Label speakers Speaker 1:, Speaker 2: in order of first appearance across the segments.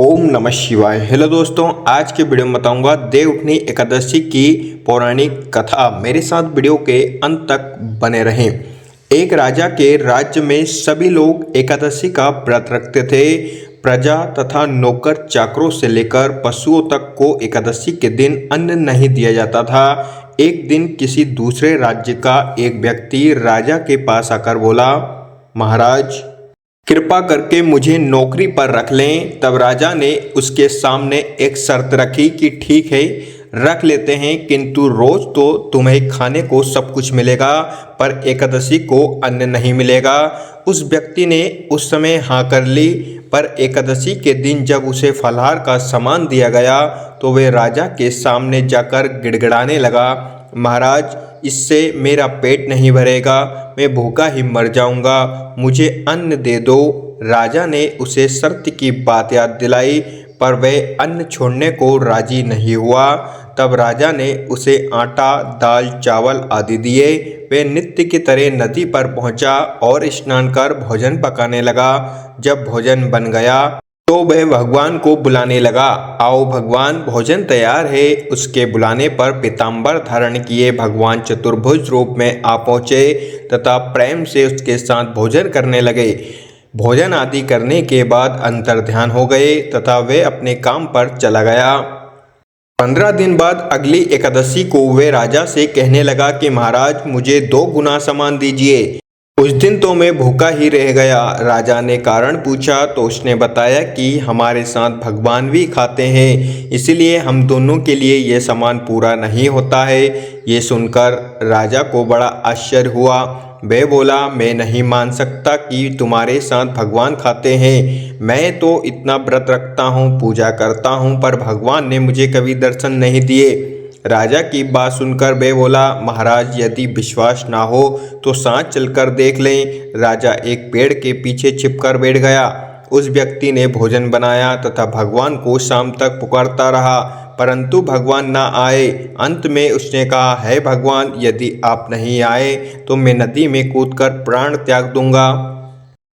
Speaker 1: ओम नमः शिवाय। हेलो दोस्तों, आज के वीडियो में बताऊंगा देवउठनी एकादशी की पौराणिक कथा। मेरे साथ वीडियो के अंत तक बने रहें। एक राजा के राज्य में सभी लोग एकादशी का व्रत रखते थे। प्रजा तथा नौकर चाकरों से लेकर पशुओं तक को एकादशी के दिन अन्न नहीं दिया जाता था। एक दिन किसी दूसरे राज्य का एक व्यक्ति राजा के पास आकर बोला, महाराज कृपा करके मुझे नौकरी पर रख लें। तब राजा ने उसके सामने एक शर्त रखी कि ठीक है, रख लेते हैं, किंतु रोज तो तुम्हें खाने को सब कुछ मिलेगा, पर एकादशी को अन्न नहीं मिलेगा। उस व्यक्ति ने उस समय हाँ कर ली, पर एकादशी के दिन जब उसे फलाहार का सामान दिया गया तो वे राजा के सामने जाकर गिड़गिड़ाने लगा, महाराज इससे मेरा पेट नहीं भरेगा, मैं भूखा ही मर जाऊंगा, मुझे अन्न दे दो। राजा ने उसे शर्त की बात याद दिलाई, पर वह अन्न छोड़ने को राजी नहीं हुआ। तब राजा ने उसे आटा, दाल, चावल आदि दिए। वह नित्य की तरह नदी पर पहुंचा और स्नान कर भोजन पकाने लगा। जब भोजन बन गया तो वह भगवान को बुलाने लगा, आओ भगवान भोजन तैयार है। उसके बुलाने पर पीताम्बर धारण किए भगवान चतुर्भुज रूप में आ पहुँचे तथा प्रेम से उसके साथ भोजन करने लगे। भोजन आदि करने के बाद अंतर्ध्यान हो गए तथा वे अपने काम पर चला गया। 15 दिन बाद अगली एकादशी को वे राजा से कहने लगा कि महाराज मुझे 2 गुना सामान दीजिए। उस दिन तो मैं भूखा ही रह गया। राजा ने कारण पूछा तो उसने बताया कि हमारे साथ भगवान भी खाते हैं, इसलिए हम दोनों के लिए ये सामान पूरा नहीं होता है। ये सुनकर राजा को बड़ा आश्चर्य हुआ। वह बोला, मैं नहीं मान सकता कि तुम्हारे साथ भगवान खाते हैं। मैं तो इतना व्रत रखता हूँ, पूजा करता हूँ, पर भगवान ने मुझे कभी दर्शन नहीं दिए। राजा की बात सुनकर वे बोला, महाराज यदि विश्वास ना हो तो साथ चलकर देख लें। राजा एक पेड़ के पीछे छिपकर बैठ गया। उस व्यक्ति ने भोजन बनाया तथा भगवान को शाम तक पुकारता रहा, परंतु भगवान ना आए। अंत में उसने कहा, है भगवान यदि आप नहीं आए तो मैं नदी में कूदकर प्राण त्याग दूंगा।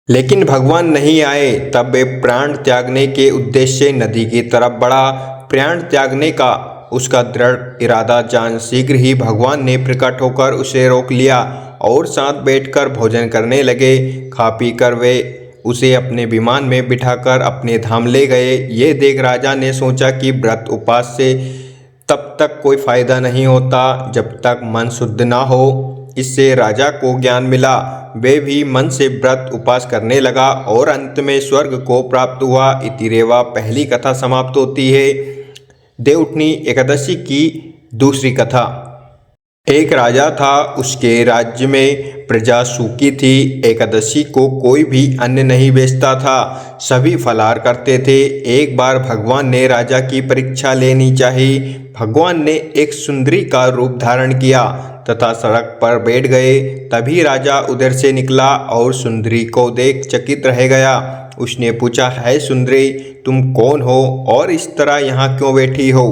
Speaker 1: लेकिन भगवान नहीं आए। तब वे प्राण त्यागने के उद्देश्य से नदी की तरफ बढ़ा। प्राण त्यागने का उसका दृढ़ इरादा जान शीघ्र ही भगवान ने प्रकट होकर उसे रोक लिया और साथ बैठकर भोजन करने लगे। खा पी कर वे उसे अपने विमान में बिठाकर अपने धाम ले गए। ये देख राजा ने सोचा कि व्रत उपवास से तब तक कोई फायदा नहीं होता जब तक मन शुद्ध ना हो। इससे राजा को ज्ञान मिला। वे भी मन से व्रत उपवास करने लगा और अंत में स्वर्ग को प्राप्त हुआ। इतिरेवा पहली कथा समाप्त होती है। देवउठनी एकादशी की दूसरी कथा। एक राजा था, उसके राज्य में प्रजा सूखी थी। एकादशी को कोई भी अन्न नहीं बेचता था, सभी फलाहार करते थे। एक बार भगवान ने राजा की परीक्षा लेनी चाहिए। भगवान ने एक सुंदरी का रूप धारण किया तथा सड़क पर बैठ गए। तभी राजा उधर से निकला और सुंदरी को देख चकित रह गया। उसने पूछा, है सुंदरी तुम कौन हो और इस तरह यहाँ क्यों बैठी हो?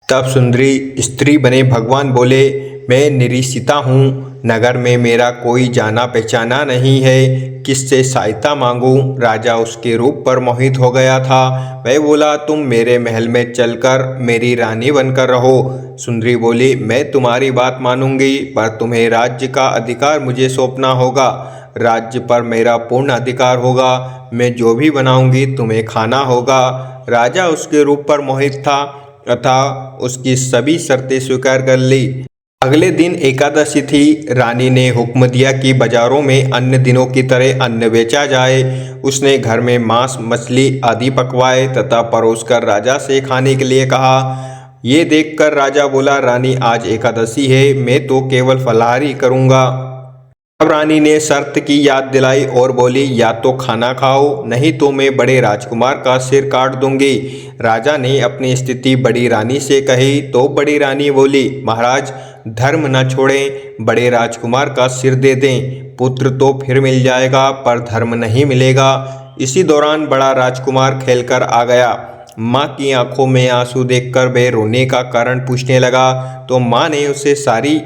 Speaker 1: तब सुंदरी स्त्री बने भगवान बोले, मैं निरीक्षिता हूँ, नगर में मेरा कोई जाना पहचाना नहीं है, किससे सहायता मांगूं? राजा उसके रूप पर मोहित हो गया था। वह बोला, तुम मेरे महल में चलकर मेरी रानी बनकर रहो। सुंदरी बोली, मैं तुम्हारी बात मानूंगी, पर तुम्हें राज्य का अधिकार मुझे सौंपना होगा। राज्य पर मेरा पूर्ण अधिकार होगा। मैं जो भी बनाऊंगी तुम्हें खाना होगा। राजा उसके रूप पर मोहित था तथा उसकी सभी शर्तें स्वीकार कर ली। अगले दिन एकादशी थी। रानी ने हुक्म दिया कि बाजारों में अन्य दिनों की तरह अन्न बेचा जाए। उसने घर में मांस, मछली आदि पकवाए तथा परोसकर राजा से खाने के लिए कहा। ये देखकर राजा बोला, रानी आज एकादशी है, मैं तो केवल फलाहार ही करूँगा। अब रानी ने शर्त की याद दिलाई और बोली, या तो खाना खाओ, नहीं तो मैं बड़े राजकुमार का सिर काट दूंगी। राजा ने अपनी स्थिति बड़ी रानी से कही तो बड़ी रानी बोली, महाराज धर्म न छोड़ें, बड़े राजकुमार का सिर दे दें। पुत्र तो फिर मिल जाएगा, पर धर्म नहीं मिलेगा। इसी दौरान बड़ा राजकुमार खेलकर आ गया। माँ की आंखों में आंसू देखकर वह रोने का कारण पूछने लगा तो माँ ने उसे सारी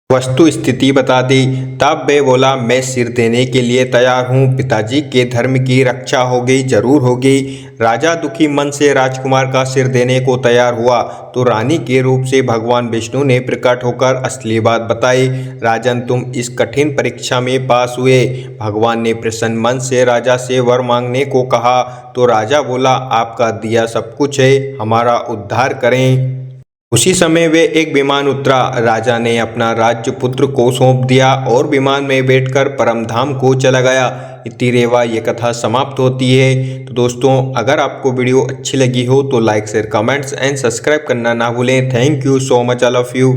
Speaker 1: वस्तु स्थिति बता दी। तब वे बोला, मैं सिर देने के लिए तैयार हूँ, पिताजी के धर्म की रक्षा होगी, जरूर होगी। राजा दुखी मन से राजकुमार का सिर देने को तैयार हुआ तो रानी के रूप से भगवान विष्णु ने प्रकट होकर असली बात बताई। राजन, तुम इस कठिन परीक्षा में पास हुए। भगवान ने प्रसन्न मन से राजा से वर मांगने को कहा तो राजा बोला, आपका दिया सब कुछ है, हमारा उद्धार करें। उसी समय वे एक विमान उतरा। राजा ने अपना राज्य पुत्र को सौंप दिया और विमान में बैठकर परमधाम को चला गया। इतनी रेवा ये कथा समाप्त होती है। तो दोस्तों, अगर आपको वीडियो अच्छी लगी हो तो like share comments and subscribe करना ना भूलें। Thank you so much all of you.